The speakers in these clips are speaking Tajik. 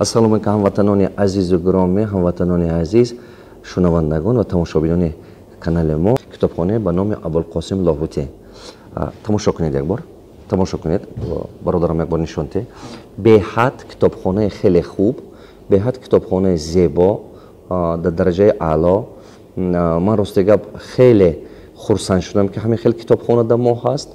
ассалому алайкум ҳамватанони азизу гиромӣ, ҳамватанони азиз, шунавандагон ва тамошобинони канали мо китобхони ба номи Абулқосим Лоҳутӣ. Тамошо кунед як бор, тамошо кунед, бародарам як бор нишонте. Беҳад китобхонаи хеле хуб, беҳад китобхонаи зебо, дар дараҷаи аъло. Ман рости гап хеле хурсанд шудам ки ҳамин хел китобхона дар мо ҳаст.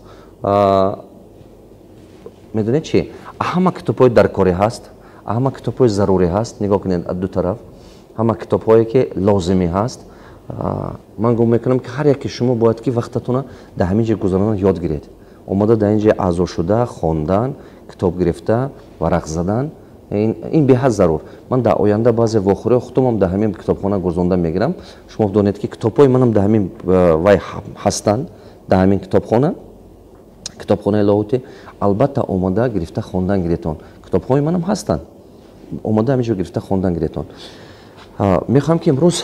медонед чи? ҳама китобҳои даркорӣ ҳаст, ҳама китобҳои зарурӣ ҳаст. Нигоҳ кунед аз ду тараф, ҳама китобҳое ки лозимӣ ҳаст. ман гумон мекунам ки ҳар яке шумо бояд ки вақтатона дар ҳамин ҷо гузарондан ёд гиред. омада дар ин ҷо аъзо шуда, хондан, китоб гирифта, варақ задан, ин беҳад зарур. Ман дар оянда баъзе вохӯриҳо худумам дар ҳамин китобхона гузаронда мегирам. шумо донед ки китобҳои манам дар ҳамин вай ҳастанд, дар ҳамин китобхона, китобхонаи Лоҳутӣ. албатта омада гирифта хондан гиретон. китобҳои манам ҳастанд, омада ҳамин ҷо гирифта хондан гиретон. мехоҳам ки имрӯз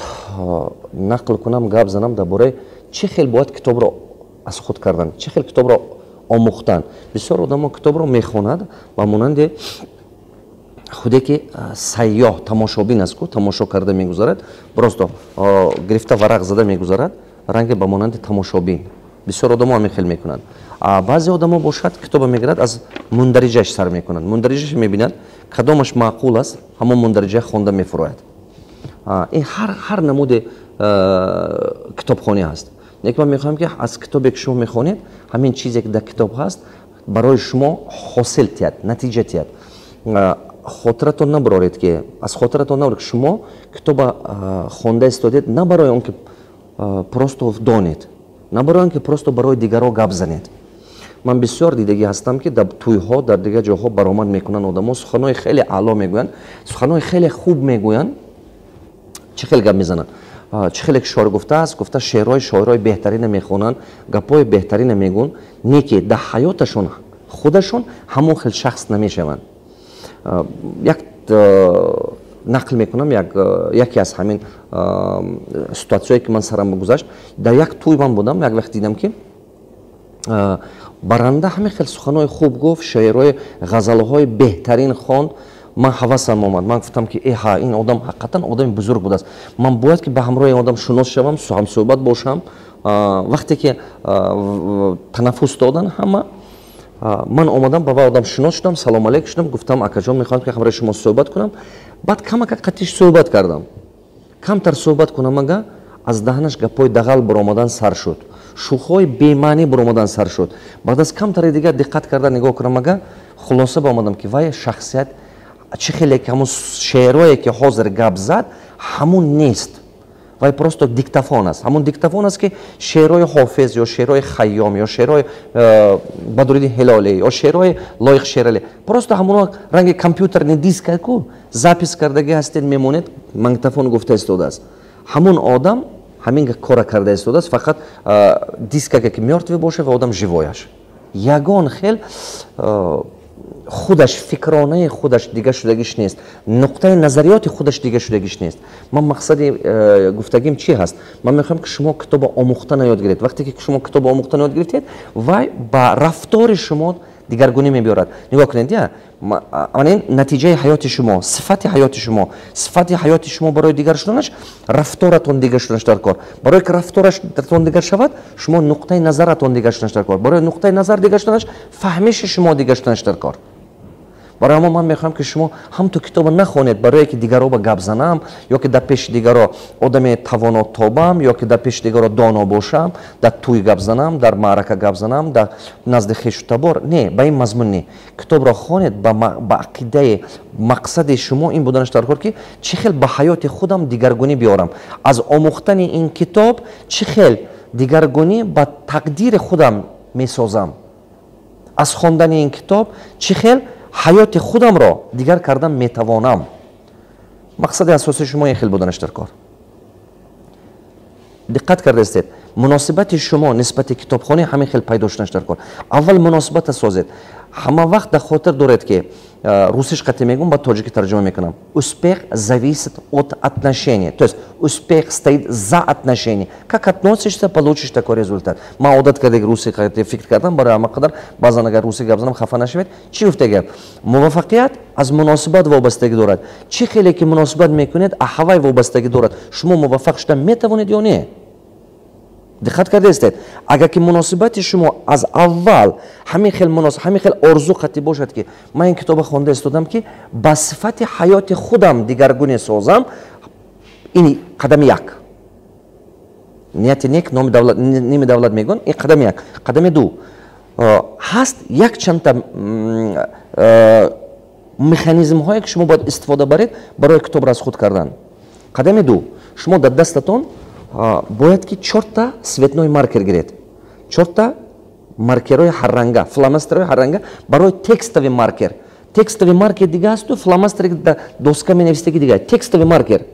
нақл кунам, гап занам дар бораи чӣ хел бояд китобро аз худ кардан, чӣ хел китобро омӯхтан. бисёр одамо китобро мехонад ба монанди худе ки сайёҳ, тамошобин аст ку, тамошо карда мегузарад, просто гирифта варақ зада мегузарад, ранге ба монанди тамошобин. бисёр одамо ҳамин хел мекунанд. баъзе одамо бошад китобро мегирад, аз мундариҷааш сар мекунанд. мундариҷааш мебинад, кадомаш маъқул аст, ҳамон мундариҷа хонда мефурояд. ин ҳар намуди китобхонӣ ҳаст. Ек ман мехоҳам ки аз китобе ки шумо мехонед, ҳамин чизе ки дар китоб ҳаст барои шумо ҳосил тиҳад, натиҷа тиҳад. хотиратон набароред ки аз хотиратон набаред ки шумо китоба хонда истодед на барои он ки просто донед, на барои он ки просто барои дигарҳо гап занед. ман бисёр дидагӣ ҳастам ки дар тӯйҳо, дар дигар ҷойҳо баромад мекунанд одамо, суханои хеле аъло мегӯянд, суханои хеле хуб мегӯянд. чӣ хел гап мезананд, чӣ хеле ки шоир гуфтааст, гуфта шеърҳои шоирҳои беҳтарина мехонанд, гапҳои беҳтарина мегӯянд, не ки дар ҳаёташон худашон ҳамон хел шахс намешаванд. як нақл мекунам, яке аз ҳамин ситуатсияе ки ман сарам гузашт. дар як тӯй ман будам, як вақт дидам ки баранда ҳамин хел суханои хуб гуфт, шеърҳои ғазалҳои беҳтарин хонд. ман ҳавасам омад, ман гуфтам ки эҳа, ин одам ҳақиқатан одами бузург будааст, ман бояд ки ба ҳамроҳи ин одам шунос шавам, ҳамсӯҳбат бошам. вақте ки танаффус додан ҳама, ман омадам ба вай одам шинос шудам, салом алейк шудам, гуфтам акаҷон мехоҳам ки ҳамроҳи шумо суҳбат кунам. баъд камака қатиш суҳбат кардам, камтар суҳбат кунам, ага аз даҳнаш гапҳои дағал баромадан сар шуд, шӯхҳои бемаънӣ баромадан сар шуд. баъд аз камтари дигар диққат карда нигоҳ кунам, ага хулоса ба омадам ки вай шахсият чӣ хеле ки ҳамун шеърҳое ки ҳозир гап зад ҳамун нест. вай просто диктафон аст. ҳамун диктафон аст ки шеърҳои ҳофиз ё шеърҳои хайём ё шеърҳои бадруиддин ҳилолӣ ё шеърҳои лоиқ шералӣ просто ҳамуно ранги компютерни диска ку запис кардагӣ ҳастед, мемонед, магнитофон гуфта истодааст. ҳамун одам ҳамин кора карда истодааст, фақат дискаге ки мёртве боша ва одам живояш. ягон хел худаш фикронаи худаш дига шудагиш нест, нуқтаи назариёти худаш дига шудагиш нест. ман мақсади гуфтагим чӣ ҳаст? ман мехоҳам ки шумо китобо омӯхтана ёд гиред. вақте ки шумо китобо омӯхтана ёд гирифтед, вай ба рафтори шумо дигаргунӣ мебиёрад. нигоҳ кунед, натиҷаи ҳаёти шумо, сифати ҳаёти шумо барои дигар шуданаш, рафторатон дигар шуданаш дар кор. барое ки рафторатон дигар шавад, шумо нуқтаи назаратон дигар шуданаш дар кор. барои нуқтаи назар дигар шуданаш, фаҳмиши шумо дигар шуданаш дар кор. барои ҳамон ман мехоҳам ки шумо ҳамто китоба нахонед барое ки дигарҳо ба гап занам, ё ки дар пеши дигарҳо одами тавонотобам, ё ки дар пеши дигарҳо доно бошам, дар тӯй гап занам, дар маърака гап занам, дар назди хешу табор. не, ба ин мазмун не. китобро хонед ба ақидаи мақсади шумо ин буданаш дар кор ки чӣ хел ба ҳаёти худам дигаргунӣ биёрам. аз омӯхтани ин китоб чӣ хел дигаргунӣ ба тақдири худам месозам. аз хондани ин китоб чӣ хел ҳаёти худамро дигар кардан метавонам. мақсади асосии шумо ин хел буданаш дар кор. диққат кардаистед, муносибати шумо нисбати китобхонӣ ҳамин хел пайдо шуданаш дар кор. аввал муносибата созед. ҳама вақт дар хотир доред ки русиш қати мегум ба тоҷики тарҷума мекунам. Успех зависит от отношений. То есть успех стоит за отношения. Как относишься, получишь такой результат. Ма одат кардем руси қати фикр кардам барои ҳама қадар баъзан агар руси гап занам хафа нашавед. Чӣ гуфта гап? Муваффақият аз муносибат вобастагӣ дорад. Чӣ хеле ки муносибат мекунед, ҳавай вобастагӣ дорад. Шумо муваффақ шуда метавонед ё не? диққат кардастед? Агар ки муносибати шумо аз аввал ҳамин хел орзу қати бошад ки ман ин китоба хонда истодам ки ба сифати ҳаёти худам дигаргуне созам, ин қадами як. Нияти нек ними давлат мегон, ин қадами як. Қадами ду ҳаст як чанда механизмҳое ки шумо бояд истифода баред барои китобро аз худ кардан. Қадами ду шумо дар дастатон бояд ки 4 светной маркер гиред. 4 маркерҳои ҳарранга, фломастерҳои ҳарранга барои текстови маркер. Текстови маркер дига асту, фломастери да доска менависдаги дига. Текстови маркер.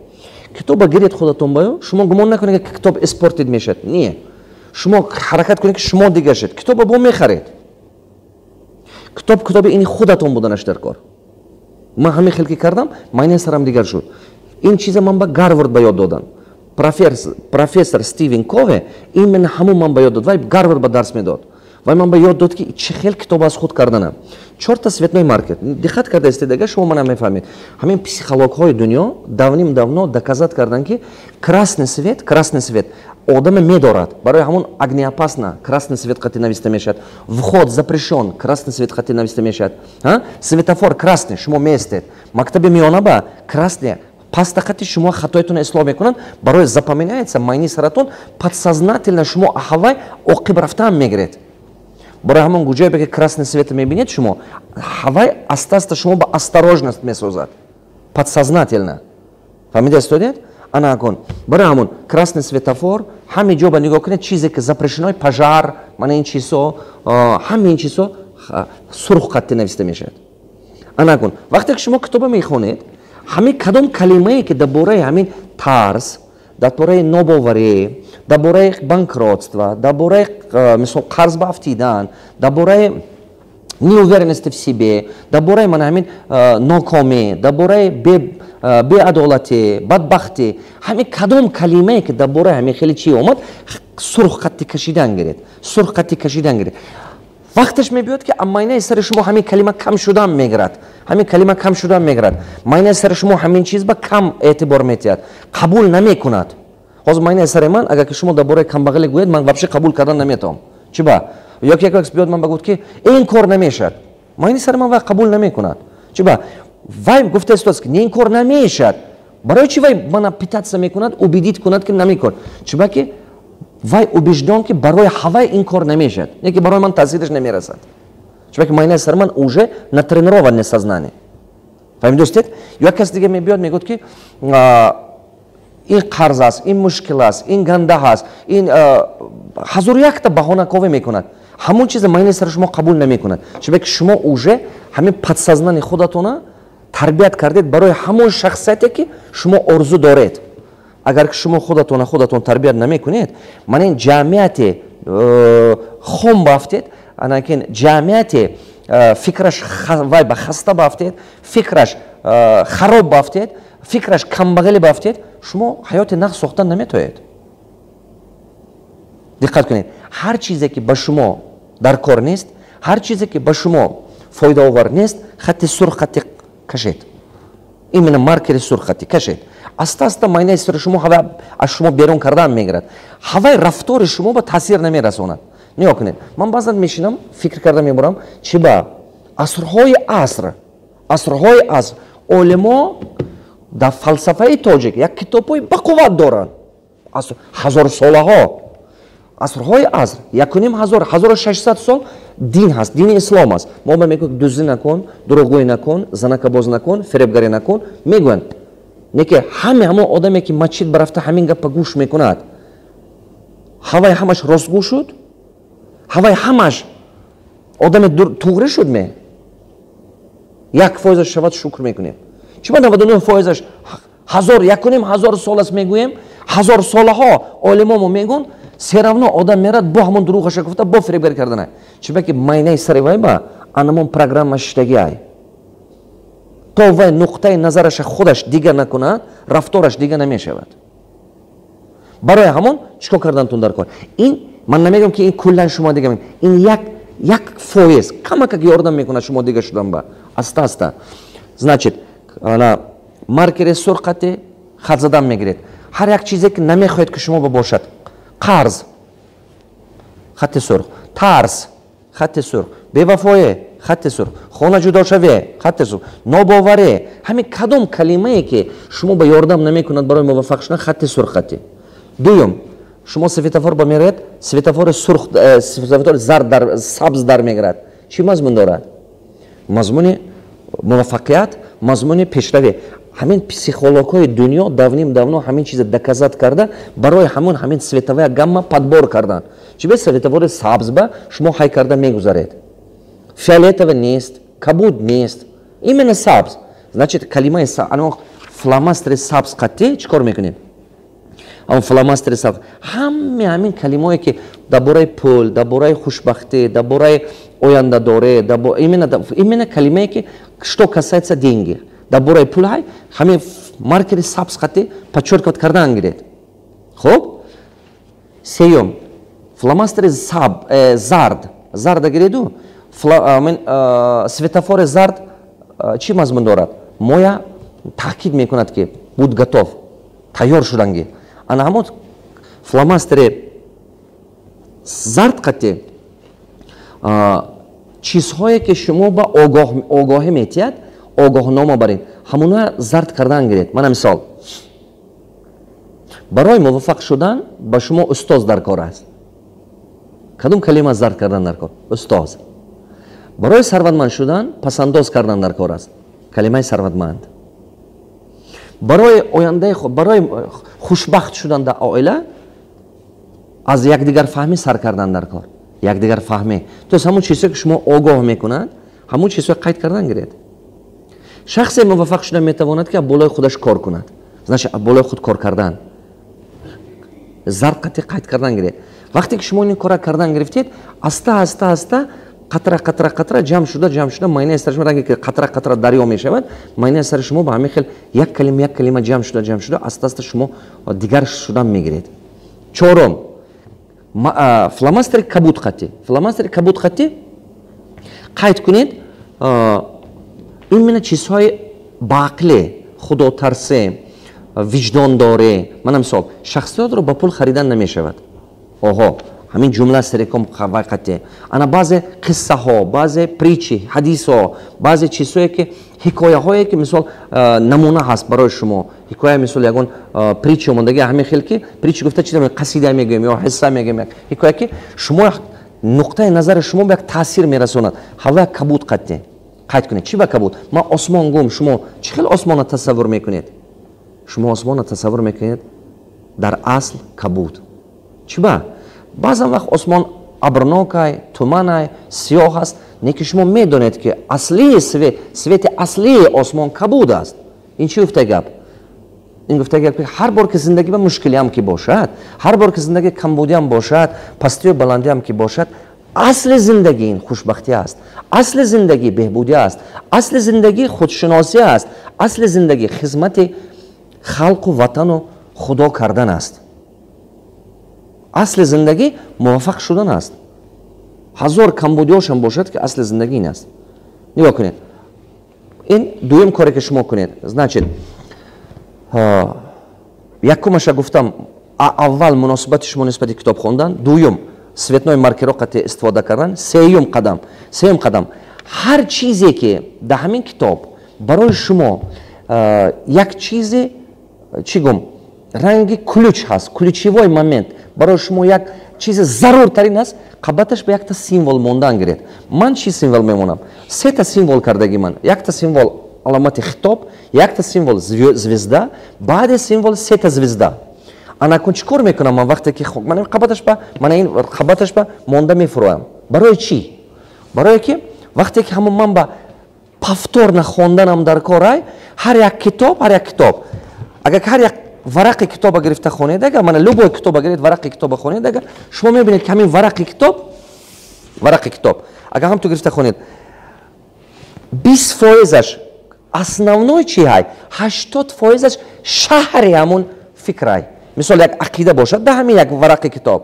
Китоба гиред худатон баё, шумо гумон накунед ки китоб испортид мешад. Не. Шумо ҳаракат кунед ки шумо дига шед. Китоба бо мехаред. Китоби ини худатон буданаш дар кор. Ман ҳамин хел ки кардам, майне сарам дигар шуд. Ин чиза ман ба Гарвард ба ёд додам. Профессор Стивен Кове именно ҳамун ман ба ёд дод. Вай Гарвард ба дарс медод. Вай ман ба ёд дод ки чӣ хел китоб аз худ карданам. 4 светной маркер. Диққат кардастед, ага шумо мана мефаҳмед. Ҳамин психологҳои дунё давним-давно доказат кардан ки красный свет одаме медорад. Барои ҳамун огнеопасно красный свет қати нависта мешавад. Вход запрещен, красный свет қати нависта мешавад. Светофор красный, шумо меистед. Мактаби миёнаба красный. Паста қати шумо хатоятон ислом мекунанд, барои запоминается майни саратон, подсознательно шумо аҳавай оқиб рафтан мегиред. Барои ҳамон гуҷое ки красный свет мебинед шумо, ҳавай аста-аста шумо ба осторожность месозад. Подсознательно. Фаҳмидастед? Ана кун. Барои ҳамон красный светофор, ҳамин ҷо ба нигоҳ кунед, чизе ки запрещеной пожар, мана ин чизо, ҳамин чизо сурх қати нависта мешавад. Ана кун. Вақте ки шумо китоба мехонед, ҳамин кадом калимае ки дар бораи ҳамин тарс, дар бораи нобоварӣ, дар бораи банкротство, дар бораи мисол қарз бафтидан, дар бораи неуверенности в себе, дар бораи мана ҳамин нокомӣ, дар бораи беадолатӣ, бадбахтӣ, ҳамин кадом калимае ки дар бораи ҳамин хеле чӣ омад, сурх қати кашидан гиред. Сурх қати кашидан гиред. Вақташ мебиёд ки майнаи сари шумо ҳамин калима кам шудан мегирад. Ҳамин калима кам шудан мегирад. Майнаи сари шумо ҳамин чиз ба кам эътибор метиҳад. Қабул намекунад. ҳозир майнаи сари ман агар ки шумо дар бораи камбағалӣ гӯед, ман вообще қабул кардан наметавонам. Чӣ ба? Як вақт биёд ман ба гуфт ки ин кор намешад. Майнаи сари ман вай қабул намекунад. Чӣ ба? Вай гуфтааст ки ин кор намешад. Барои чӣ вай мана питаться мекунад, убедит кунад ки намекун. Чӣ ба ки вай убежден ки барои ҳавай ин кор намешад. Не ки барои ман таъсираш намерасад. Чӯба ки майнаи сари ман уже натренированное сознание. Фаҳмидастед? Як кас дига мебиёд мегӯяд ки ин қарз аст, ин мушкил аст, ин гандаҳ аст, ин ҳазору якта баҳонаковӣ мекунад. ҳамон чиза майнаи сари шумо қабул намекунад. Чӯба ки шумо уже ҳамин подсознани худатона тарбият кардед барои ҳамон шахсияте ки шумо орзу доред. Агар ки шумо худатон тарбият намекунед, манин ҷамъияте хом бафтед, анакин ҷамъияте фикраш вай ба хаста бафтед, фикраш хароб бафтед, фикраш камбағалӣ бафтед, шумо ҳаёти нағз сохтан наметавонед. диққат кунед, ҳар чизе ки ба шумо дар кор нест, ҳар чизе ки ба шумо фоидаовар нест, хати сурх қати кашед. Именно маркери сурх қати кашед. Аста-аста майнаи сари шумо ҳавай аз шумо берун кардан мегирад. Ҳавай рафтори шумо ба таъсир намерасонад. Нигоҳ кунед. Ман баъзан мешинам, фикр карда меборам, чӣ ба асрҳои аср олимо дар фалсафаи тоҷик як китобҳои бақувват доранд. ҳазорсолаҳо. Асрҳои аср, 1500, 1600 сол дин ҳаст, дини ислом аст. Мо ба мегӯем дуздӣ накун, дурӯғгӯӣ накун, занакабоз накун, фиребгарӣ накун, мегӯянд. Неки ҳамон одаме ки масҷид барафта ҳамин гапа гӯш мекунад, ҳавай ҳамаш ростгӯ шуд? ҳавай ҳамаш одами туғрӣ шуд ме? 1% шавад шукр мекунем. Чӣ ба 99% 1500 сол аст мегӯем, ҳазорсолаҳо олимомо мегӯн, серавно одам мерад бо ҳамон дурӯғаша гуфта, бо фиребгарӣ кардана. Чӣ ба ки майнаи сари вай ба анамон программа штагиай. То вай нуқтаи назараш худаш дига накунад, рафтораш дига намешавад. Барои ҳамон чикор кардантун дар кор. Ин ман намегӯям ки ин куллан шумо дига мегӯям. Ин як фоиз камакак ёрдам мекунад шумо дига шудан ба аста аста. Значит, ана маркери сурх қати хат задан мегиред. Ҳар як чизе ки намехоҳед ки шумо бошад. Қарз хати сурх, тарс хати сурх, бевафое хати сурх, хона ҷудошаве хати сурх, нобоваре. Ҳамин кадом калимае ки шумо ба ёрдам намекунад барои муваффақ шудан хати сурх хати. Дуюм, шумо светофор ба меред, светофори сурх, светофори зард дар сабз дар мегирад. Чӣ мазмун дорад? Мазмуни муваффақият, мазмуни пешравӣ. Ҳамин психологҳои дунё давно ҳамин чиза доказат карда, барои ҳамин световая гамма подбор кардан. Чӣ бе светофори сабз ба шумо ҳай карда мегузаред. Фиолетово нест, кабуд нест, именно сабз. Значит, калимаи сабз, фломастери сабз қати чӣ кор мекунем? Фломастери сабз. Ҳамин калимое ки дар бораи пул, дар бораи хушбахтӣ, дар бораи ояндадорӣ, именно калимае ки что касается деньги. Дар бораи пул ҳамин маркери сабз қати подчеркивать кардан гиред. Хуб? Сеюм, фломастери зард гиреду, светофори зард чӣ мазмун дорад? Моя таъкид мекунад ки буд готов, тайёр шуданги. Ана ҳамон фломастери зард қати чизҳое ки шумо ба огоҳӣ метиҳад, огоҳнома баред, ҳамуна зард кардан гиред. Мана мисол, барои муваффақ шудан ба шумо устод дар кор аст. Кадом калима зард кардан дар кор? Устод. барои сарватманд шудан пасандоз кардан дар кор аст. Калимаи сарватманд. барои ояндаи барои хушбахт шудан дар оила аз якдигар фаҳмӣ сар кардан дар кор. Якдигар фаҳмӣ. То есть ҳамон чизҳое ки шумо огоҳ мекунад, ҳамон чизҳое қайд кардан гиред. шахсе муваффақ шуда метавонад ки аз болои худаш кор кунад. Значит, аз болои худ кор кардан. Зарқати қайд кардан гиред. Вақте ки шумо ин кора кардан гирифтед, аста қатра ҷамъ шуда майнаи сари шумо ранге ки қатра дарё мешавад, майнаи сари шумо ба ҳамин хел як калима ҷамъ шуда аста шумо дигар шудан мегиред. Чорум, фломастери кабуд қати қайд кунед именно чизҳои баақле, худотарсе, виҷдондоре. Мана мисол, шахсиятро ба пул харидан намешавад. Оҳо, ҳамин ҷумла сереком қати. Ана баъзе қиссаҳо, баъзе притчи, ҳадисҳо, баъзе чизҳое ки ҳикояҳое ки мисол намуна ҳаст барои шумо. ҳикоя мисол ягон притчи омодаги ҳамин хел ки притчи гуфта чиз қасида мегӯем ё ҳисса мегӯем. ҳикоя ки шумо нуқтаи назари шумо ба як таъсир мерасонад. ҳава кабуд қати қайд кунед. Чӣ ба кабуд? Ман осмон гум. Шумо чӣ хел осмонро тасаввур мекунед? Шумо осмонро тасаввур мекунед дар асл кабуд. Чӣ ба? Баъзан вақт осмон абрнокай, туманай, сиёҳ аст, неки шумо медонед ки аслии свети аслии осмон кабуд аст. Ин чӣ гуфта гап? Ин гуфта гап ки ҳар бор ки зиндагӣ ба мушкилиам ки бошад, ҳар бор ки зиндагӣ камбудиам бошад, пастию баландиам ки бошад, асли зиндагӣ ин хушбахтӣ аст. Асли зиндагӣ беҳбудӣ аст. Асли зиндагӣ худшиносӣ аст. Асли зиндагӣ хизмати халқу ватану худо кардан аст. Асли зиндагӣ муваффақ шудан аст. ҳазор камбудиёшам бошад ки асли зиндагӣ ин аст. нигоҳ кунед. Ин дуюм коре ки шумо кунед. Значит, якумаша гуфтам, аввал муносибати шумо нисбати китоб хондан, дуюм светной маркерҳо қати истифода кардан, сеюм қадам ҳар чизе ки дар ҳамин китоб барои шумо як чизе чӣ гум ранги ключ ҳаст, ключевой момент барои шумо як чизи заруртарин аст, қабаташ ба якта символ мондан гиред. Ман чӣ символ мемонам? Сета символ кардаги ман. Якта символ аломати хитоб, якта символ звезда, баъде символ сета звезда. Анакун чӣ кор мекунам ман вақте ки ман қабаташ ба монда мефуроям. Барои чӣ? Барое ки вақте ки ҳамон ман ба повторна хонданам дар корай, ҳар як китоб агар ҳар як варақи китоба гирифта хонедага, мана любой китоба гирифт варақи китоба хонедага, шумо мебинед ки ҳамин варақи китоб агар ҳам ту гирифта хонед, 20% основной чи ҳай, 80% шаҳри ҳамон фикрай. Мисол як ақида бошад, да ҳамин як варақи китоб.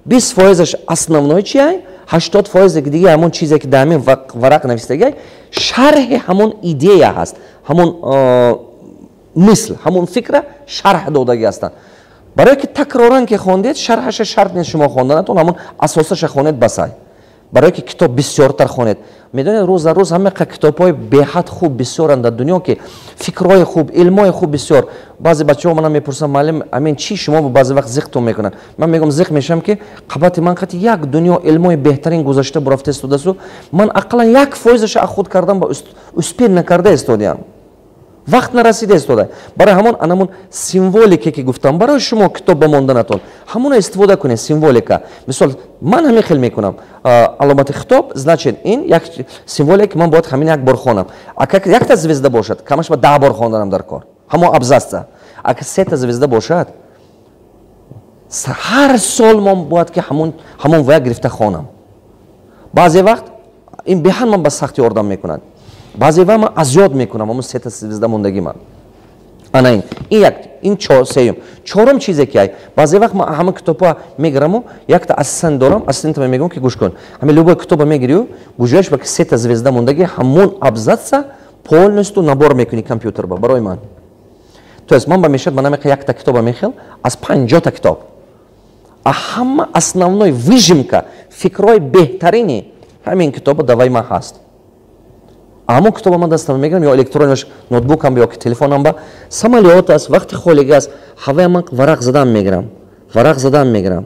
20% основной чи ҳай, 80% диги ҳамон чизе ки да ҳамин варақ навистагай, шарҳи ҳамон идея ҳаст, ҳамон мисл, ҳамон фикра шарҳ додаги ҳастанд. барое ки такроран ки хондед, шарҳаша шарт нест шумо хонданатон, ҳамон асосаша хонед басай. барое ки китоб бисёртар хонед. медонед рӯза рӯз ҳамақа китобҳои беҳад хуб бисёранд дар дунё, ки фикрҳои хуб, илмҳои хуб бисёр. баъзе бачаҳо манам мепурсанд, маълим, амин чи шумо баъзе вақт зиқтон мекунанд? ман мегӯям зиқ мешавам ки қабати ман қати як дунё илмҳои беҳтарин гузашта бурафта истодасу, ман ақаллан 1%-аша худ кардан ба успеҳ накарда истодиам. вақт нарасида истода. барои ҳамон анамон символике ки гуфтам, барои шумо китоб ба монданатон ҳамона истифода кунед. Символика, мисол ман ҳамин хел мекунам, аломати хитоб, значит ин як символия ки ман бояд ҳамин як бор хонам. ака якта звезда бошад, камаш ба 10 бор хонданам дар кор, ҳамон абзаца. ака 3 звезда бошад, ҳар сол ман бояд ки ҳамон вая гирифта хонам. баъзе вақт ин беҳад ман ба сахти ордам мекунад, баъзе вақт ман аз ёд мекунам ҳамон 3 звезда мондаги ман. ана ин як, ин сеюм. чорум чизе ки ай, баъзе вақт ман ҳама китобҳо мегираму, якта ассистент дорам, ассистентам мегӯям ки гӯш кун, ҳамин любой китоба мегирию, гӯшаш ба 3 звезда мондаги ҳамон абзаца полностью набор мекунӣ компютерба барои ман. То есть ман ба мешад ман ҳамақа якта китоба мехел аз 50 китоб. а ҳама основной выжимка, фикрҳои беҳтарини ҳамин китоба давай ман ҳаст. ҳамон китоба ман дастам мегирам, ё электронаш ноутбукам ё ки телефонам ба самолёт аст, вақти холига аст, ҳавая ман варақ задан мегирам, варақ задан мегирам.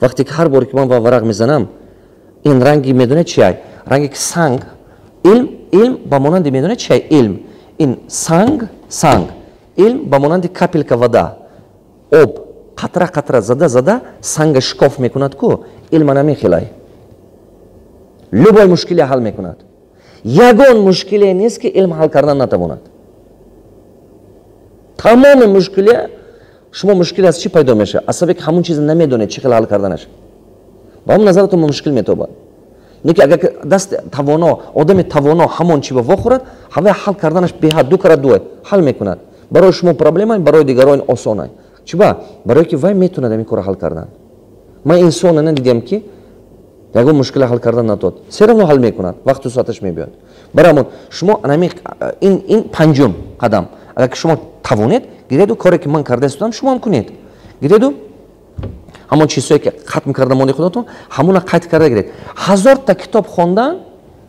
вақте ки ҳар боре ки ман ба варақ мезанам, ин ранги медонед чи ай? ранги ки санг, илм ба монанди медонед чи ай? илм. ин санг, илм ба монанди капелка вода, об, қатра қатра зада санга шикоф мекунад ку, илм ана мехелай. любой мушкили ҳал мекунад. ягон мушкиле нест ки илм ҳал кардан натавонад. тамоми мушкиле, шумо мушкил аз чи пайдо меша? аз сабаби ки ҳамон чиз намедонед чи хел ҳал карданаш. ба ҳамон назаратон мушкил метобад. неки агар даст тавоно, одами тавоно ҳамон чи ба вохӯрад, ҳавая ҳал карданаш беҳад 2 × 2 ҳал мекунад. барои шумо проблема, барои дигарон осон. чиба? барое ки вай метавонад ин кора ҳал кардан. ман инсона надидем ки ягон мушкила ҳал кардан натод, се равно ҳал мекунад, вақту соаташ мебиёд. барои ҳамон шумо ин панҷум қадам. агар ки шумо тавонед, гиреду коре ки ман карда истодам, шумо ҳам кунед. гиреду ҳамон чизҳое ки хатм карда монди худатон, ҳамона қайд карда гиред. 1000 та китоб хондан,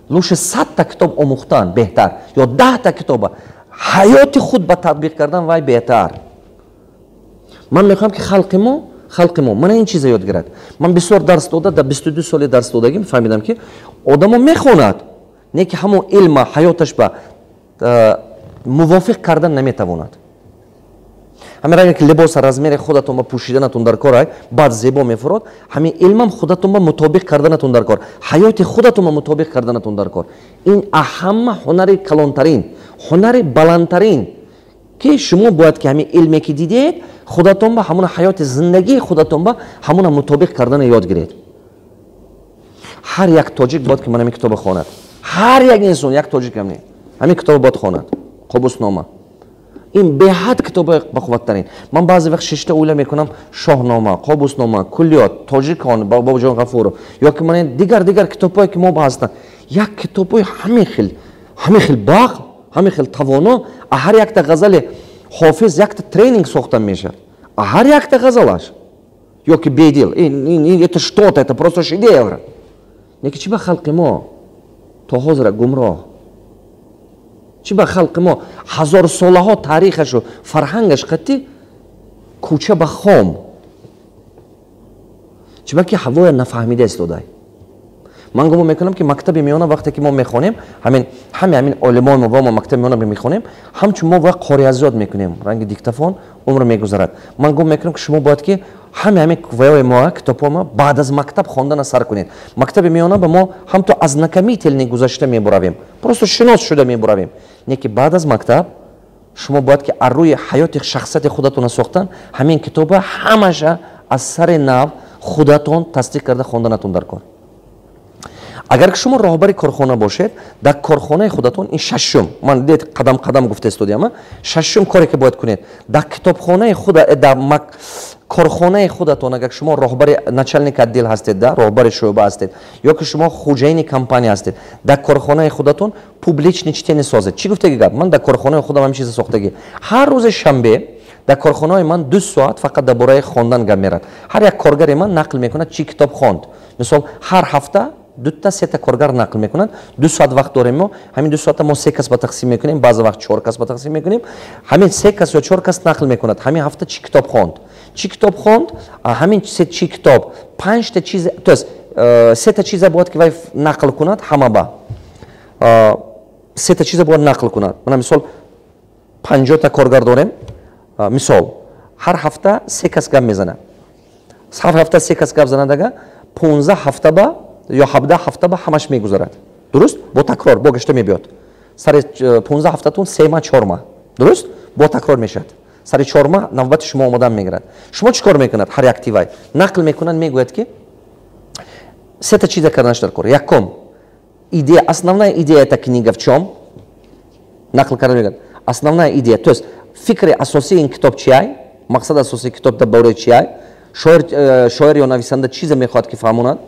лӯше 100 та китоб омӯхтан беҳтар, ё 10 та китоба ҳаёти худ ба татбиқ кардан вай беҳтар. ман мехоҳам ки халқи мо мана ин чиза ёд гирад. ман бисёр дарс дода, дар 22 соли дарс додагӣ фаҳмидам ки одамо мехонад, не ки ҳамон илма ҳаёташ ба мувофиқ кардан наметавонад. ҳамин ранге ки либоса размери худатон ба пӯшиданатон дар кор ай, баъд зебо мефурод, ҳамин илмам худатон ба мутобиқ карданатон дар кор, ҳаёти худатон ба мутобиқ карданатон дар кор. ин аҳама ҳунари калонтарин, ҳунари баландтарин ки шумо бояд ки ҳамин илме ки дидед, худатон ба ҳамона ҳаёти зиндагии худатон ба ҳамона мутобиқ кардана ёд гиред. ҳар як тоҷик бояд ки ман ҳамин китоба хонад. ҳар як инсон, як тоҷикам не, ҳамин китоба бояд хонад. қобуснома. ин беҳад китобаи бақувваттарин. ман баъзе вақт 6 та оила мекунам, шоҳнома, қобуснома, куллиёт, тоҷикон, бобоҷон ғафуров, ё ки ман дигар китобҳое ки мо ҳастанд. як китобҳои ҳамин хел бақ, ҳамин хел тавоно, ҳар якта ғазали ҳофиз якта тренинг сохта мешавад. ҳар якта ғазалаш. ё ки бедил, это что-то, это просто шедевр. неки чи ба халқи мо то ҳозира гумроҳ, чи ба халқи мо ҳазорсолаҳо таърихашу фарҳангаш қати кӯча ба хом, чи ба ки ҳавоя нафаҳмида истодай. ман гумон мекунам ки мактаби миёна вақте ки мо мехонем, ҳамин олимон ва мо мактаби миёна мехонем, ҳамчун мо вақт қориязод мекунем, ранги диктофон умр мегузарад. ман гумон мекунам ки шумо бояд ки ҳамин ваёи мо китобҳо мо баъд аз мактаб хондана сар кунед. мактаби миёна ба мо ҳамто аз накамителни гузашта мебуравем, просто шинос шуда мебуравем. не ки баъд аз мактаб шумо бояд ки аз рӯи ҳаёти шахсияти худатона сохтан ҳамин китоба ҳамаша аз сари нав худатон тасдиқ карда хонданатон дар кор. агар шумо роҳбари корхона бошед, дар корхонаи худатон ин шашум, ман дид қадам қадам гуфта истодиам, шашум коре ки бояд кунед дар китобхонаи худ дар корхонаи худатон, агар шумо роҳбари начальник отдел ҳастед, роҳбари шӯъба ҳастед ё ки шумо хуҷаини компания ҳастед, дар корхонаи худатон публични чтение созед. Чӣ гуфтаги гап? Ман дар корхонаи худам ҳамин чиза сохтагӣ. Ҳар рӯзи шанбе дар корхонаи ман 2 соат фақат дар бораи хондан гап мерад. Ҳар як коргари ман нақл мекунад чӣ китоб хонд. Мисол ҳар ҳафта 2-3 коргар нақл мекунад. 2 соат вақт дорем мо. Ҳамин 2 соата мо 3 кас ба тақсим мекунем, баъзе вақт 4 кас ба тақсим мекунем. Ҳамин 3 кас ё 4 кас нақл мекунад. Ҳамин ҳафта чӣ китоб хонд. Чӣ китоб хонд? Ҳамин чӣ китоб 5 та чиз, то есть 3 та чиза бояд ки вай нақл кунад ҳама ба. 3 та чиза бояд нақл кунад. Мана мисол 50 та коргар дорем. Мисол ҳар ҳафта 3 кас гап мезана. Ҳар ҳафта 3 кас гап занадага 15 ҳафта ба ё 17 ҳафта ба ҳамаш мегузарад. Дуруст? Бо такрор, бо гашта мебиёд. Сари 15 ҳафтатун 3 ма 4 ма. Дуруст? Бо такрор мешад. Сари 4 ма навбати шумо омодан мегирад. Шумо чӣ кор мекунад? Ҳар як тивай нақл мекунад, мегӯяд ки 3 та чиза карданаш дар кор. Якум идея, основная идея этой книги в чём? Нақл кардан мегӯяд. Основная идея, то есть фикри асосии ин китоб чӣ ай? Мақсад асосии китоб дар бораи чӣ ай? Шоир ё нависанда чизе мехоҳад ки фаҳмонад.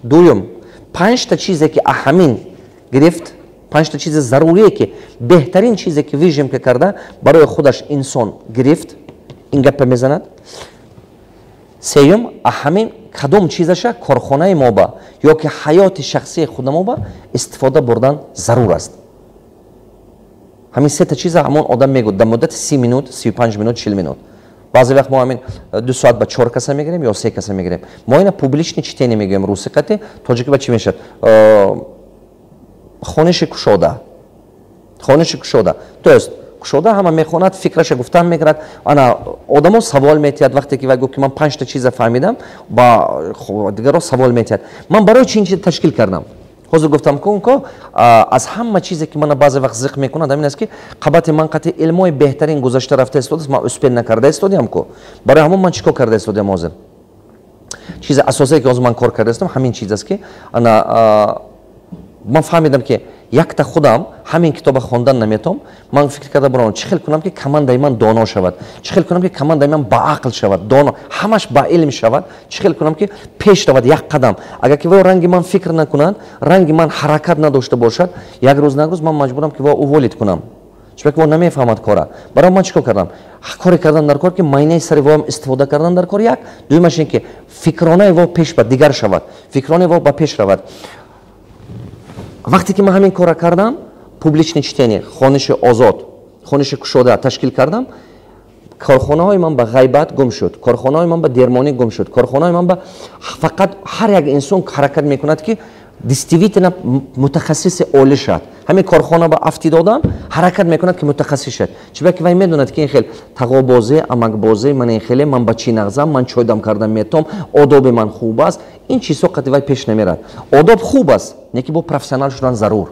Дуюм, 5 та чизе ки аҳамин гирифт, 5 та чизе зарурие ки беҳтарин чизе ки вижем ки карда барои худаш инсон гирифт, ин гапа мезанад. Сеюм, аҳамин кадом чизаша корхонаи мо ба ё ки ҳаёти шахсии худамо ба истифода бурдан зарур аст. Ҳамин 3 та чиза ҳамон одам мегӯяд дар муддати 30 минут, 35 минут, 40 минут. Баъзе вақт мо ҳамин 2 соат ба 4 каса мегирем ё 3 каса мегирем. Мо ина публични чтение мегӯем руси қати, тоҷики ба чӣ мешад? Хониши кушода. Хониши кушода. То есть кушода ҳама мехонад, фикраша гуфтан мекунад. Ана одамо савол метиҳад вақте ки вай гуфт ки ман 5 та чиза фаҳмидам, ба дигаро савол метиҳад. Ман барои чӣ ин чиза ташкил кардам? ҳозир гуфтам ко аз ҳама чизе ки мана баъзе вақт зиқ мекунад ҳамин аст ки қабати ман қати илмои беҳтарин гузашта рафта истодааст, ман успеҳ накарда истодиам ко. Барои ҳамон ман чӣ кор карда истодиам ҳозир? Чизи асосие ки ҳозир ман кор карда истодам ҳамин чиз аст ки ман фаҳмидам ки якта худам ҳамин китоба хондан наметавом. Ман фикр карда бурам чӣ хел кунам ки командаи ман доно шавад, чӣ хел кунам ки командаи ман баақл шавад, доно, ҳамаш ба илм шавад, чӣ хел кунам ки пеш равад як қадам. Агар ки вой ранги ман фикр накунад, ранги ман ҳаракат надошта бошад, як рӯз на рӯз ман маҷбурам ки вой уволид кунам. чунки вой намефаҳмад кора. Барои ман чӣ кор кардам? Коре кардан дар кор ки майнаи сари воям истифода кардан дар кор як, дуюмаш ин ки фикронаи вой пеш ба дигар шавад, фикронаи вой ба пеш равад. Вақте ки ман ҳамин кора кардам, публични чтение, хониши озод, хониши кушода ташкил кардам, корхонаҳои ман ба ғайбат гум шуд, корхонаҳои ман ба дермонӣ гум шуд, корхонаҳои ман ба фақат ҳар як инсон ҳаракат мекунад ки действительно мутахассиси оли шад. Ҳамин корхона ба афти додам, ҳаракат мекунад ки мутахассис шад. Чунки ки вай медонад ки ин хел тағобозӣ, амакбозӣ, ман ин хеле, ман ба чӣ нағзам, ман чойдам кардан метавом, одоби ман хуб аст. Ин чизҳо қати вай пеш намерад. Одоб хуб аст, не ки бо профессионал шудан зарур.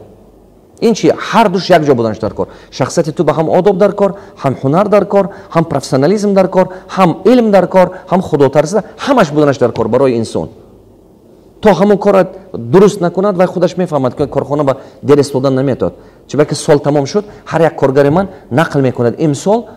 ин чи ҳар душ як ҷо буданаш дар кор. Шахсияти ту ба ҳам одоб дар кор, ҳам ҳунар дар кор, ҳам профессионализм дар кор, ҳам илм дар кор, ҳам худотарсида, ҳамаш буданаш дар кор барои инсон. То ҳамон кора дуруст накунад, вай худаш мефаҳмад ки корхона ба дер истодан наметавад. Чунки ки сол тамом шуд, ҳар як коргари ман нақл мекунад имсол,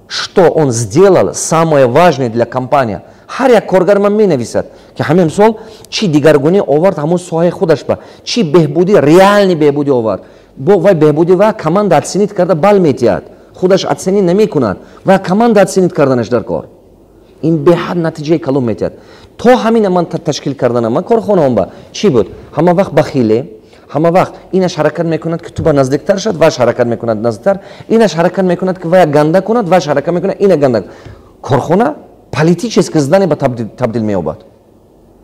что он сделал самое важное для компании. ҳар як коргар ман менависад ки ҳамин сол чӣ дигаргунӣ овард ҳамон соҳаи худаш ба, чӣ беҳбудӣ, реальни беҳбудӣ овард. Бо вай беҳбудӣ ва команда отсенид карда бал метиҳад, худаш отсенид намекунад, ва команда отсенид карданаш дар кор. ин беҳад натиҷаи калон метиҳад. То ҳамина ман ташкил карданам, ман корхонаам ба чӣ буд? Ҳама вақт бахиле, ҳама вақт инаш ҳаракат мекунад ки ту ба наздиктар шад, ваш ҳаракат мекунад наздиктар, инаш ҳаракат мекунад ки вая ганда кунад, ваш ҳаракат мекунад ина ганда. Корхона политически здание ба табдил меёбад.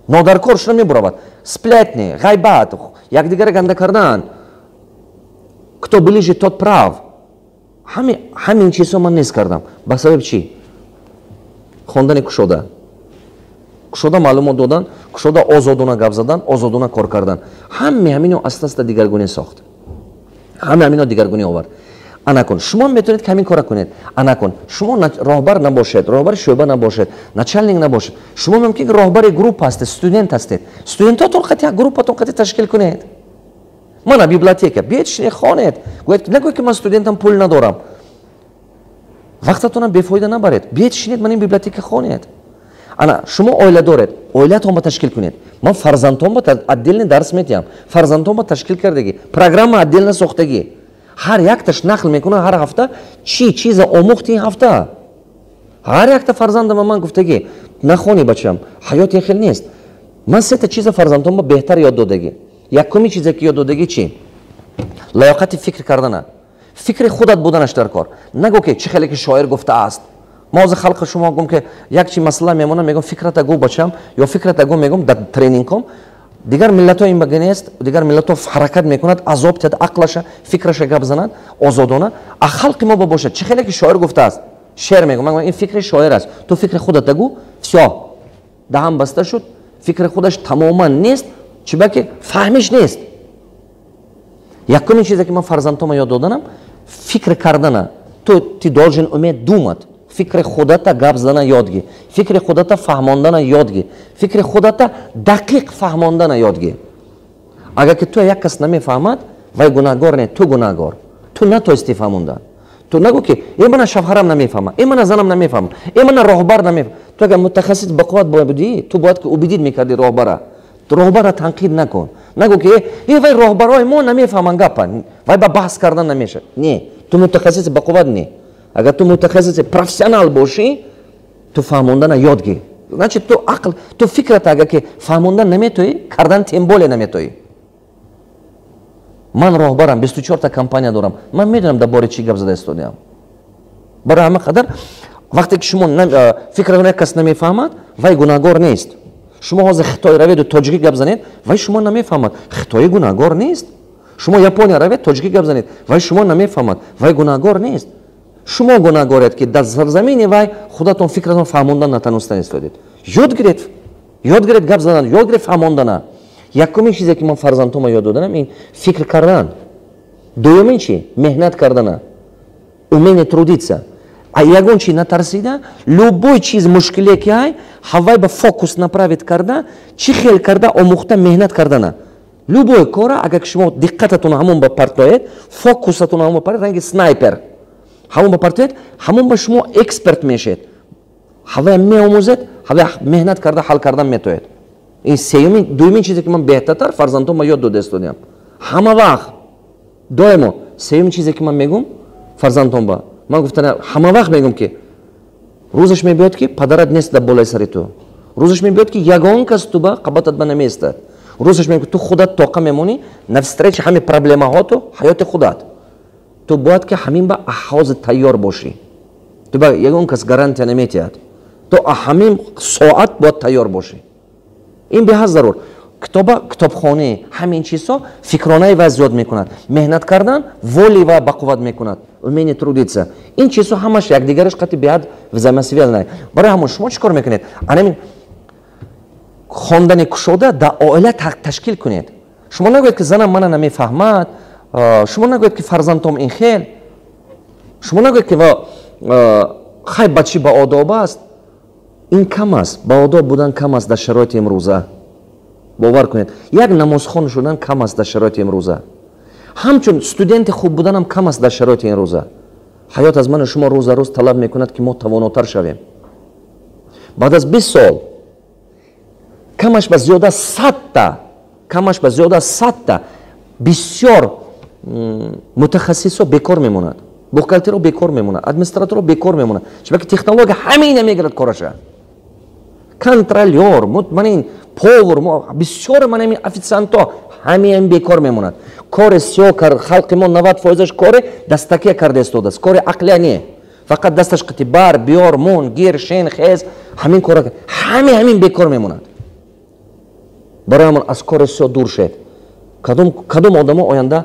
Нодаркор шуда мебуравад. Сплетни, ғайбат, якдигара ганда кардан. Кто ближе, тот прав. Ҳамин чизҳо ман нест кардам. Ба сабаби чӣ? Хондани кушода. Кушода маълумот додан, кушода озодона гап задан, озодона кор кардан. Ҳамино аста-аста дигаргунӣ сохт. Ҳамино дигаргунӣ овард. ана кун. Шумо метавонед ки ҳамин кора кунед. Ана кун. Шумо роҳбар набошед, роҳбари шӯъба набошед, начальник набошед. Шумо мумкин роҳбари групп ҳастед, студент ҳастед. Студентотон қати як группатон қати ташкил кунед. Мана библиотека, биед шине хонед. Нагӯед ки ман студентам пул надорам. Вақтатонам бефоида набаред. Биед шинед ман ин библиотека хонед. Ана шумо оила доред, оилатонро ташкил кунед. Ман фарзандонро отдельный дарс метиҳам. Фарзандонро ташкил кардагӣ, программа отдельно сохтагӣ. Ҳар якташ нақл мекунад ҳар ҳафта чӣ чиза омӯхти ин ҳафта. ҳар якта фарзандам ман гуфтагӣ нахони бачам, ҳаёти хел нест. Ман сета чиза фарзандонро беҳтар ёд додагӣ. Якуми чизе ки ёд додагӣ чӣ? Лаёқати фикр кардана. Фикри худат буданаш дар кор. Нагӯ ки чӣ хеле ки шоир гуфтааст. Мо ҳозир халқи шумо гум ки як чи масъала мемонам мегум фикрата гӯ бачам ё фикрата гӯ мегум дар тренингом. Дигар миллатҳо ин багӣ нест, дигар миллатҳо ҳаракат мекунад, азоб тиҳад, ақлаша, фикраша гап занад, озодона. А халқи мо бошад, чӣ хеле ки шоир гуфтааст. Шеър мегум, ин фикри шоир аст. Ту фикри худата гӯ, всё. Даҳан баста шуд, фикри худаш тамоман нест, чӣ ба ки фаҳмиш нест. Якумин чизе ки ман фарзандома ёд доданам, фикр кардана. Ти должен умед думат. Фикри худата гап зана ёд ги. Фикри худата фаҳмондана ёд ги. Фикри худата дақиқ фаҳмондана ёд ги. Агар ки ту як кас намефаҳмад, вай гунаҳгор не, ту гунаҳгор. Ту натоисти фаҳмондан. Ту нагӯ ки мана шавҳарам намефаҳма, мана занам намефаҳма, мана роҳбар намефаҳма. Ту агар мутахассис ба қувват будӣ, ту бояд ки убедид мекарди роҳбара. Роҳбара танқид накун. Нагӯ ки вай роҳбарои мо намефаҳманд гапа, вай ба баҳс кардан намешавад. Не, ту мутахассиси ба қувват не. Агар ту мутахассиси профессионал бошӣ, ту фаҳмондана ёд ги. Значит, ту ақл, ту фикрата агар ки фаҳмондан наметоӣ, кардан тем более наметоӣ. Ман роҳбарам, 24 та компания дорам. Ман медонам дар бори чӣ гап зада истодиам. Барои ҳама қадар вақте ки шумо фикратон як кас намефаҳмад, вай гунаҳгор нест. Шумо ҳозир Хитой раведу тоҷикӣ гап занед, вай шумо намефаҳмад, Хитоӣ гунаҳгор нест. Шумо Япония равед, тоҷикӣ гап занед, вай шумо намефаҳмад, вай гунаҳгор нест. Шумо гунаҳгоред ки дар сарзамини вай худатон фикратон фаҳмондан натонистан истодед. Ёд гиред гап задан, ёд гиред фаҳмондана. Якумин чизе ки ман фарзандома ёд доданам ин фикр кардан. Дуюмин чи? Меҳнат кардана. Умение трудиться. А ягон чи натарсида, любой чиз мушкиле ки ай, ҳавай ба фокус направит карда, чӣ хел карда омӯхта меҳнат кардана. Любой кора, агар шумо диққататон ҳамон ба партоед, фокусатон ҳамон ба партоед, ранги снайпер. ҳамон ба партоед, ҳамон ба шумо эксперт мешед. ҳавай меомӯзед, ҳавай меҳнат карда ҳал кардан метоед. ин сеюмин, дуюмин чизе ки ман беҳтартар фарзандома ёд дода истодиам. Ҳама вақт доимо сеюмин чизе ки ман мегум фарзандонба, ман гуфтана ҳама вақт мегум ки рӯзаш мебиёд ки падарат нест дар болаи сари ту. Рӯзаш мебиёд ки ягон кас туба қабатат ба намеистад. Рӯзаш мебиёд ки ту худат тоқа мемонӣ навстречи ҳами проблемаҳоту ҳаёти худат. Ту бояд ки ҳамин ба ҳозир тайёр бошӣ. Ту ба ягон кас гарантия наметиҳад. Ту ҳамин соат бояд тайёр бошӣ. ин беҳад зарур. Китобхони ҳамин чизҳо фикронаи вай зиёд мекунад. Меҳнат кардан воли вай ба қувват мекунад. Умение трудиться. Ин чизҳо ҳамаш якдигараш қати беҳад взаимосвязанай. Барои ҳамон шумо чӣ кор мекунед? Анамин хондани кушода дар оила ташкил кунед. Шумо нагӯед ки занам мана намефаҳмад, шумо нагӯед ки фарзандом ин хел, шумо нагӯед ки хай бачи ба одоб аст. ин кам аст, ба одоб будан кам аст дар шароити имрӯза. бовар кунед, як намозхон шудан кам аст дар шароити имрӯза. ҳамчун студенти хуб буданам кам аст дар шароити ин рӯза. ҳаёт аз ману шумо рӯза рӯз талаб мекунад ки мо тавонотар шавем. баъд аз 20 сол камаш ба зиёда 100 та бисёр мутахассисо бекор мемонад. бухгалтеро бекор мемонад, администраторо бекор мемонад. чунки технология ҳамина мегирад кораша. контролёр, мутманин, повар, бисёр манами официанто ҳамин бекор мемонад. кори сиё кард, халқи мо 90% кори дастакия карда истодааст. кори ақлия не. фақат дасташ қити бар, биёр, мун, гир, шен, хез, ҳамин кора ҳамин бекор мемонад. барои ҳамон аз кори сиё дур шед. кадом одамо оянда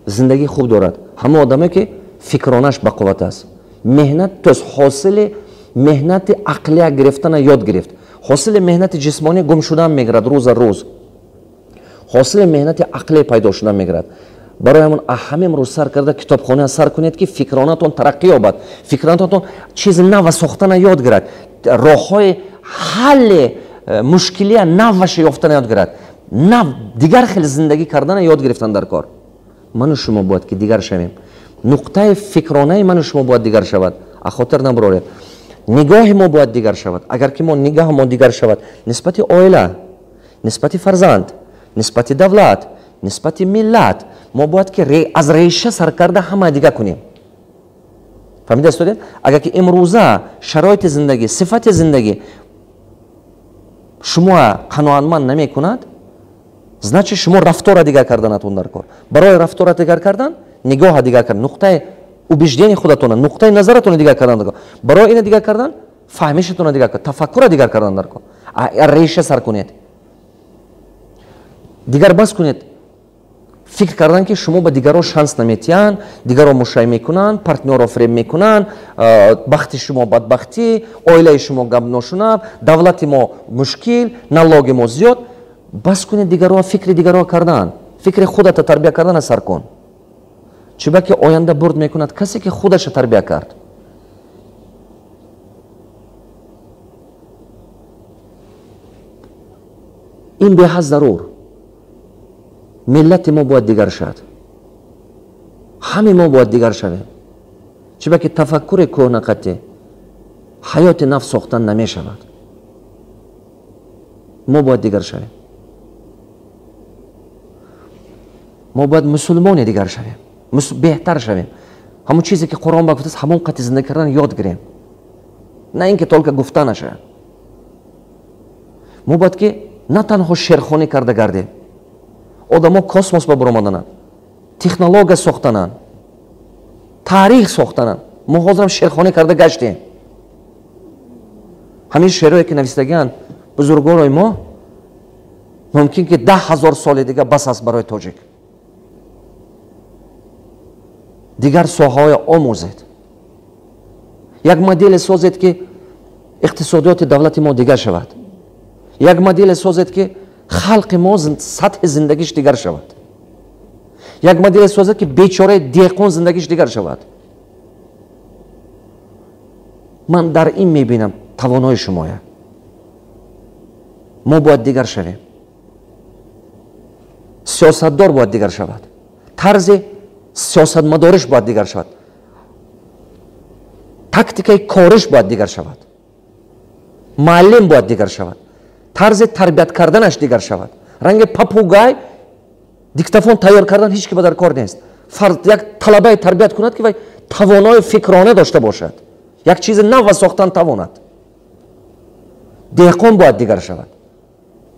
зиндагӣ хуб дорад? ҳамон одаме ки фикронаш ба қувват аст. меҳнат тост ҳосили меҳнати ақлия гирифтана ёд гирифт. ҳосили меҳнати ҷисмонӣ гум шудан мегирад рӯза рӯз. ҳосили меҳнати ақлӣ пайдо шудан мегирад. برای همون اهم رو سر کرده کتابخانه سر کنید که فکرانتون ترقی یابد، فکرانتون چیز نو ساختن یاد گیرد، راههای حل مشکلی نوش یافتن یاد گیرد، نو دیگر خیلی زندگی کردن یاد گرفتن در کار. من و شما باید که دیگر شویم. نقطه فکرانه من و شما باید دیگر شود. خاطر نبرید. نگاه ما باید دیگر شود. اگر که ما نگاه ما دیگر شود نسبت عائله، نسبت فرزند، نسبت دولت، نسبت ملت، ما باید که از ریشه سر کرده همه دیگه کنیم. فهمیده استودین؟ اگر که امروزه شرایط زندگی، صفت زندگی شما قناعتمند نمی کند، значит شما رفتار دیگر کردنتون در کار. برای رفتار دیگر کردن نگاه دیگر کردن، نقطه убеждение خودتون، نقطه نظرتون دیگر کردن در کار. برای این دیگر کردن فهمشتون دیگر کردن، تفکر دیگر کردن در کار. ریشه سر کنید. دیگر بس کنید فکر کردن که شما به دیگران شانس نمیتین، دیگران مشای میکنن، پارتنر رو فریب میکنن، بخت شما بدبختی، عائله شما گم نشونه، دولت ما مشکل، نالوگ ما زیاد. بس کنید دیگران فکر دیگران کردن، فکر خودت تربیت کردن سر کن. چرا که آینده برد میکند کسی که خودش تربیت کرد. این به حد ضرور. ملت ما باید دیگر شد. همه ما باید دیگر شویم. چرا که تفکر کهنه حیات نفس ساختن نمی شود. ما باید دیگر شویم. ما باید مسلمان دیگر شویم. بهتر شویم. همون چیزی که قرآن گفته است همون قطع زندگی کردن یاد گیریم. نه اینکه только گفته نشه. ما باید که نه تنها شیرخوانی کرده گردیم. آدما کосмос ба برآمدن، تکنولوژی ساختن، تاریخ ساختن. ما حاضرم شیرخوانی کرده گشتیم. همین شعرهایی که نویسیدگان بزرگوارای ما ممکن که 10,000 سال دیگه بس است برای تاجیک. دیگر ساحه‌های آموزید. یک مدل سازید که اقتصادیات دولت ما دیگر شود. یک مدل سازید که خلق ما سطح زندگیش دیگر شود. یک مدل سازد که بیچاره دیقون زندگیش دیگر شود. من در این میبینم توانای شما. ما باید دیگر شویم. سیاستدار باید دیگر شود. طرز سیاست مدارش باید دیگر شود. تاکتیکای کارش باید دیگر شود. معلم باید دیگر شود. طرز تربیت کردنش دیگر شود. رنگ پاپوگای دیکتافون تیار کردن هیچ که به در کار نیست. فرد یک طلبه تربیت کند که توانای فکرانه داشته باشد. یک چیز نو ساختن تواند. دهقان باید دیگر شود.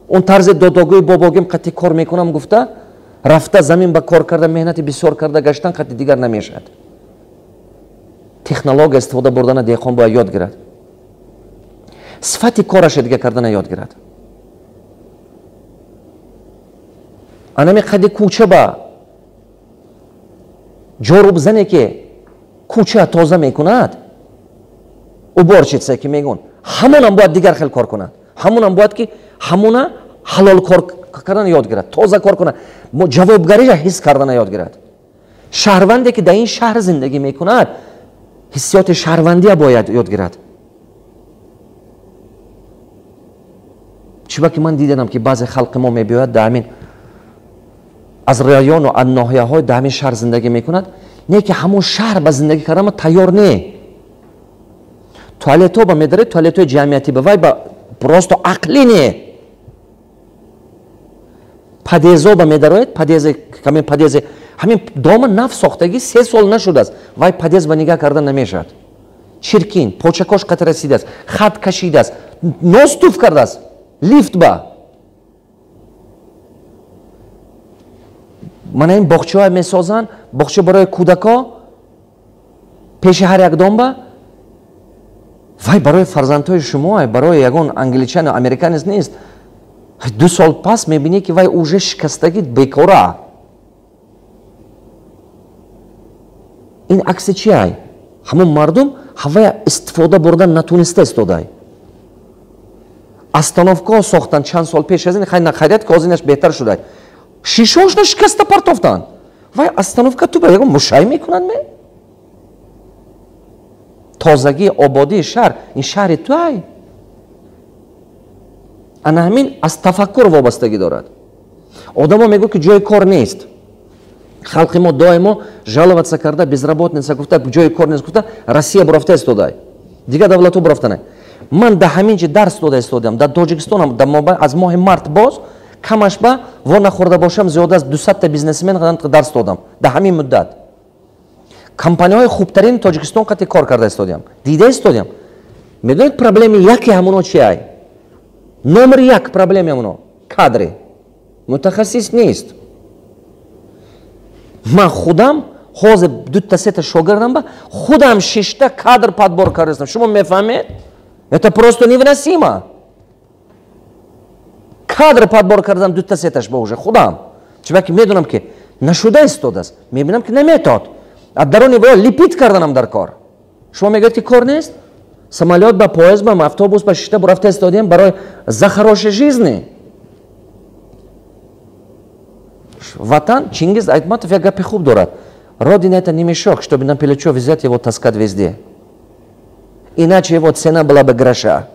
اون طرز دادگوی باباگیم قطعی کار میکنم گفته رفته زمین به کار کرده مهنت بسیار کرده گشتن قطعی دیگر نمیشد. تکنولوژی استفاده بردن دهقان باید یاد گیرد. صفت کارش دیگه کردن یاد گیرد. انمی قد کوچه با جارو بزنه که کوچه تازه میکند او بارچیتسه که میگون همون هم باید دیگر خیلی کار کند. همون هم باید که همون حلال کار کردن یاد گیرد. تازه کار کند. جوابگری حس کردن یاد گیرد. شهروندی که در این شهر زندگی میکند حسیات شهروندی باید یاد گیرد. چرا که من دیدم که بعضی خلق ما میبیاید در همین از رایان و ناحیه های در همین شهر زندگی میکند، نه که همون شهر به زندگی کردن تیار نه. توالت ها با میداره، توالت های جمعیتی به وای با پراست و عقلی نه. پدیزا با میداره، پدیز همین دام نفس ساختگی 3 سال نشده است. وای پدیز با نگاه کردن نمیشد. چرکین، پوچکاش قطع رسیده است، خط کشیده است، نوستوف کرده است. لیفت با من این باغچه های میسازن، باغچه برای کودکا پیش هر یک دام وای برای فرزندهای شما، برای یگان انگلیچن و امریکانیست نیست. 2 سال پس میبینی که وای اوجه شکستگی بیکاره. این عکس چی های؟ همون مردم هوای استفاده بردن نتونسته استفاده. استانوفکا ساختن چند سال پیش از این خیلی نخریت که از اینش بهتر شده. شیشه‌اش شکسته پرتافتن. вай остановка ту ба мушай мекунанд ме тозагии ободии шаҳр ин шаҳри туай ана ҳамин аз тафаккур вобастагӣ дорад одамо мегӯяд ки ҷои кор нест халқи мо доимо жаловатса карда безработница гуфта ҷои кор нест гуфта Россия бурафта истодай дигар давлатҳо бурафта ман да ҳамин ҷи дарс дода истодам дар Тоҷикистонам аз моҳи март боз камаш ба во нахӯрда бошам зиёда аз 200 бизнесмен дарс додам да ҳамин муддат компанияҳои хубтарини Тоҷикистон қати кор карда истодам дида истодам медонед проблеми яки ҳамуно чиай номер як проблеми ҳамуно кадри мутахассис нест ман худам ҳозир 2-3 шогирдам ба худам 6 кадр подбор кардам шумо мефаҳмед это просто невыносимо кадр подбор кардам 2-3 ба уже худам чунки медонам ки нашуда истодааст мебинам ки наметод аз дарони во липид карданам дар кор шумо мегӯед ки кор нест самолет ба поезд ба автобус ба 6 бурафта истодем барои захароши жизни ватан Чингиз Айтматов як гапи хуб дорад родина это не мешок чтобы на плечо взять его таскать везде иначе его цена была бы гроша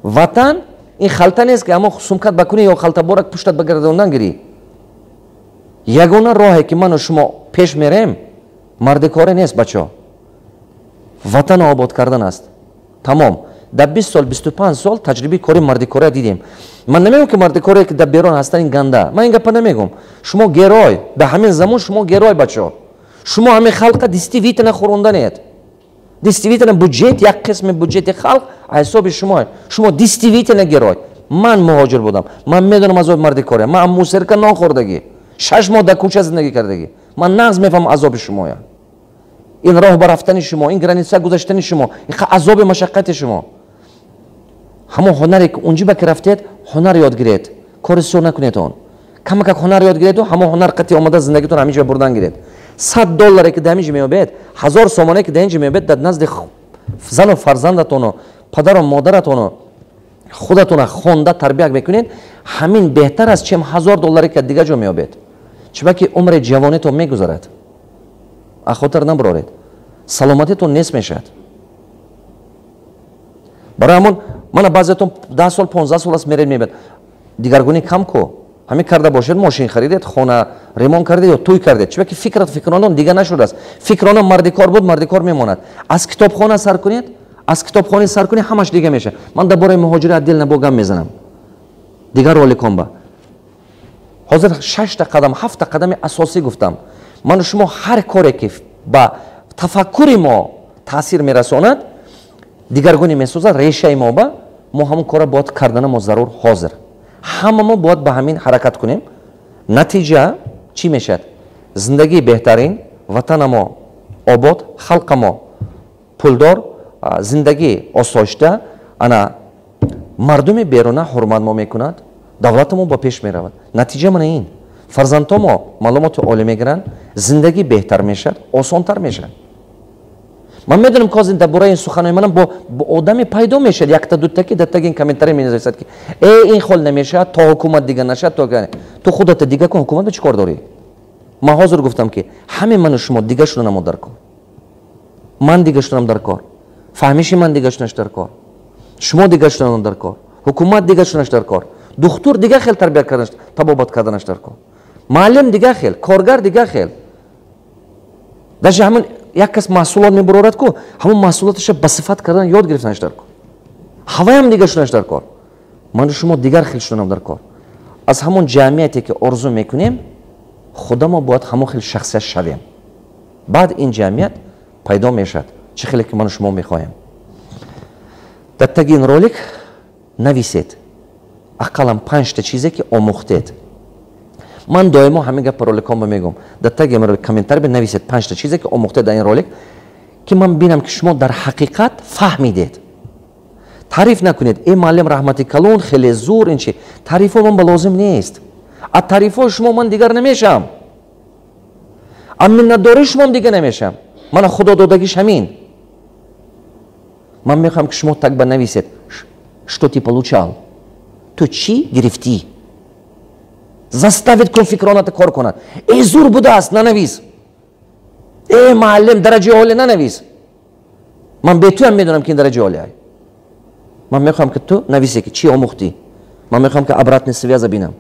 ватан ин халта нест ки амо сумкат бакунӣ ё халтаборак пуштат багардондан гирӣ ягона роҳе ки ману шумо пеш мерем мардикорӣ нест бачо ватана обод кардан аст тамом дар 20 сол 25 сол таҷрибаи кори мардикория дидем ман намегӯям ки мардикорие ки дар берон ҳастан ин ганда ман ин гапа намегӯям шумо герой дар ҳамин замон шумо герой бачо шумо ҳамин халқа действительно хӯронданед действительно бюджет як қисми бюджети халқ ҳисоби шумо шумо действительно герой ман муҳоҷир будам ман медонам азоби мардикория ман мусирка нон хӯрдагӣ 6 моҳ дар кӯча зиндагӣ кардагӣ ман нағз мефаҳмам азоби шумоя ин роҳ ба рафтани шумо ин граница гузаштани шумо ин азоби машаққати шумо ҳамон ҳунаре ки унҷи ба ки рафтед ҳунар ёд гиред кори сӯ накунед он камакак ҳунар ёд гиреду ҳамон ҳунар қати омада зиндагитон ҳамин ҷо бурдан гиред $100 ки дар ҳамин ҷо меёбед 1000 сомоне ки дар ин ҷо меёбед дар назди зану фарзандатону падару модаратону худатона хонда тарбия мекунед ҳамин беҳтар аст чем $1000 ки дигар ҷо меёбед чунки умри ҷавонитон мегузарад ахотар набароред саломатитон нест мешавад барои ҳамон мана баъзеатон 10 сол 15 сол аст меред мебед дигаргунӣ кам ку ҳамин карда бошед мошин харидед хона ремонт кардед ё туй кардед чунки фикронон дигар нашудааст фикронон мардикор буд мардикор мемонад аз китобхона сар кунед аз китобхони сар кунед ҳамаш дига мешавад ман дар бораи муҳоҷирӣ отдельно бо гап мезанам дигар роликон ба ҳозир 6 қадам 7 қадами асосӣ гуфтам ману шумо ҳар коре ки ба тафаккури мо таъсир мерасонад дигаргуни месозад решаи мо ба мо ҳамон кора бояд кардана мо зарур ҳозир ҳама мо бояд ба ҳамин ҳаракат кунем натиҷа чӣ мешавад зиндагии беҳтарин ватана мо обод халқа мо пулдор зиндагии осоишта ана мардуми беруна ҳурмат мо мекунад давлата мо ба пеш меравад натиҷа мана ин фарзандҳо мо маълумоти олӣ мегиранд зиндагӣ беҳтар мешавад осонтар мешавад ман медонам ки ҳозир дар бораи ин суханои манам бо одаме пайдо мешавад якта дутаки даттаги ин комментария менависад ки ин хол намешавад то ҳукумат дига нашавад ту худата дига кун ҳукумат ба чӣ кор дорӣ ман ҳозир гуфтам ки ҳамин ману шумо дига шуданам дар кор ман дига шуданам дар кор фаҳмиши ман дига шуданаш дар кор шумо дига шуданам дар кор ҳукумат дига шуданаш дар кор духтур дига хел тарбия карданаш табобат карданаш дар кор муаллим дига хел коргар дига хел даже ҳамин як кас маҳсулот мебурорад ку ҳамон маҳсулоташа ба сифат кардан ёд гирифтанаш дар кор ҳаваям дига шуданаш дар кор ману шумо дигар хел шуданам дар кор аз ҳамон ҷамъияте ки орзу мекунем худа мо бояд ҳамон хел шахсият шавем баъд ин ҷамъият пайдо мешавад чӣ хеле ки ману шумо мехоҳем дар таги ин ролик нависед ақаллан 5 чизе ки омӯхтед ман доимо ҳамин гапа роликон ба мегӯям дар таги ин ролик комментарий бинависед 5 чизе ки омӯхтед дар ин ролик ки ман бинам ки шумо дар ҳақиқат фаҳмидед تعریف نکنید ای معلم رحمتی کلون خیلی زور این چی تعریف من لازم نیست از تعریف شما من دیگر نمیشم امین نداری شما دیگر نمیشم من خدا دادگیش همین من میخوام که شما так بنویسید что ты получал то چی گرفتی заставед кун фикронат кор кунад. Зур будааст, нанавис. Муаллим дараҷаи олӣ нанавис. Ман бе туям медонам ки ин дараҷаи олӣ ай. Ман мехоҳам ки ту нависе ки чӣ омӯхтӣ. Ман мехоҳам ки обратный связа бинам.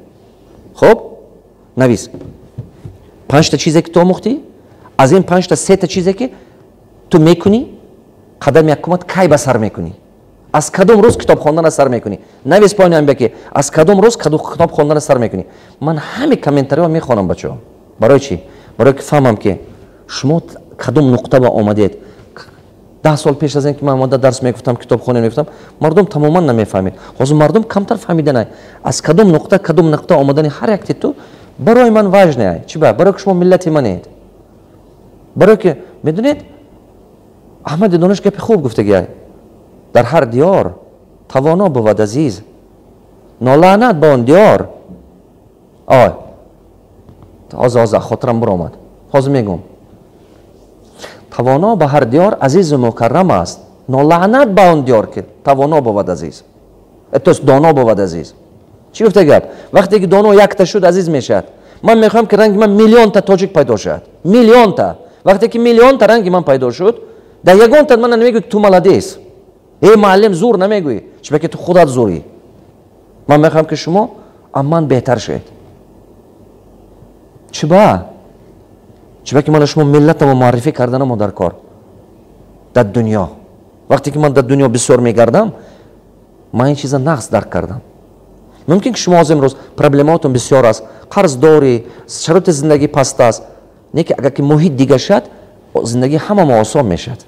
Хуб, навис. 5 чизе ки ту омӯхтӣ, аз ин 5 3 чизе ки ту мекунӣ, қадами якумат кай ба сар мекунӣ. аз кадом рӯз китоб хондана сар мекунӣ. Навис поини ҳамин ки аз кадом рӯз китоб хондана сар мекунӣ. Ман ҳамин комментариҳо мехонам бачаҳо. Барои чӣ? Барои ки фаҳмам ки шумо кадом нуқта ба омадед. 10 сол пеш аз ин ки ман омада дарс мегуфтам, китобхони мегуфтам, мардум тамоман намефаҳмид. ҳозир мардум камтар фаҳмиданай. Аз кадом нуқта омадани ҳар як титу барои ман важне. Чӣ ба? Барои ки шумо миллати манед. барои ки медонед аҳмади дониш гапи хуб гуфтагиай. дар ҳар диёр тавоно бувад азиз, нолаънат ба он диёр. ой ҳозир хотирам биромад. ҳозир мегӯм. тавоно ба ҳар диёр азизу мукаррам аст, нолаънат ба он диёр ки тавоно бувад азиз. тост доно бувад азиз. чӣ гуфта гап? вақте ки доно якта шуд азиз мешавад. ман мехоҳам ки ранги ман миллионта тоҷик пайдо шавад. Миллионта. вақте ки миллионта ранги ман пайдо шуд, дар ягонта ман намегӯи ки ту маладес. муаллим зур намегӯи, чӣ ки ту худат зурӣ. ман мехоҳам ки шумо аз ман беҳтар шавед. чӣ ба? чӣ ки ман шумо миллатамо муаррифӣ карданамо дар кор, дар дунё. вақте ки ман дар дунё бисёр мегардам, ман ин чиза нағз дарк кардам. мумкин ки шумо ҳозир имрӯз проблемаотон бисёр аст, қарздорӣ, шароити зиндагӣ паст аст. неки агар ки муҳит дига шад, зиндагӣ ҳамамо осон мешад.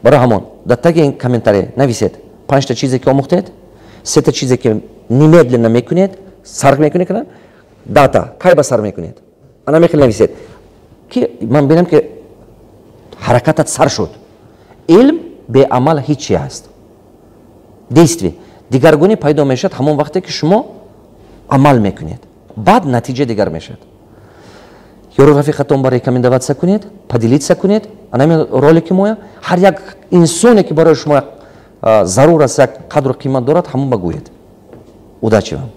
барои ҳамон дар таги ин комментарий нависед 5 чизе ки омӯхтед, 3 чизе ки немедленно мекунед, сар мекунед, дата кай ба сар мекунед. ана мехел нависед ки ман бинам ки ҳаракатат сар шуд. илм бе амал ҳеҷ чи аст. действие дигаргунӣ пайдо мешавад ҳамон вақте ки шумо амал мекунед. баъд натиҷа дигар мешавад. ёро рафиқатон ба рекомендоватсия кунед, поделитсия кунед. ана ролики моя ҳар як инсоне ки барои шумо зарур аст, як қадру қимат дорад, ҳамон ба гӯед. удачи вам.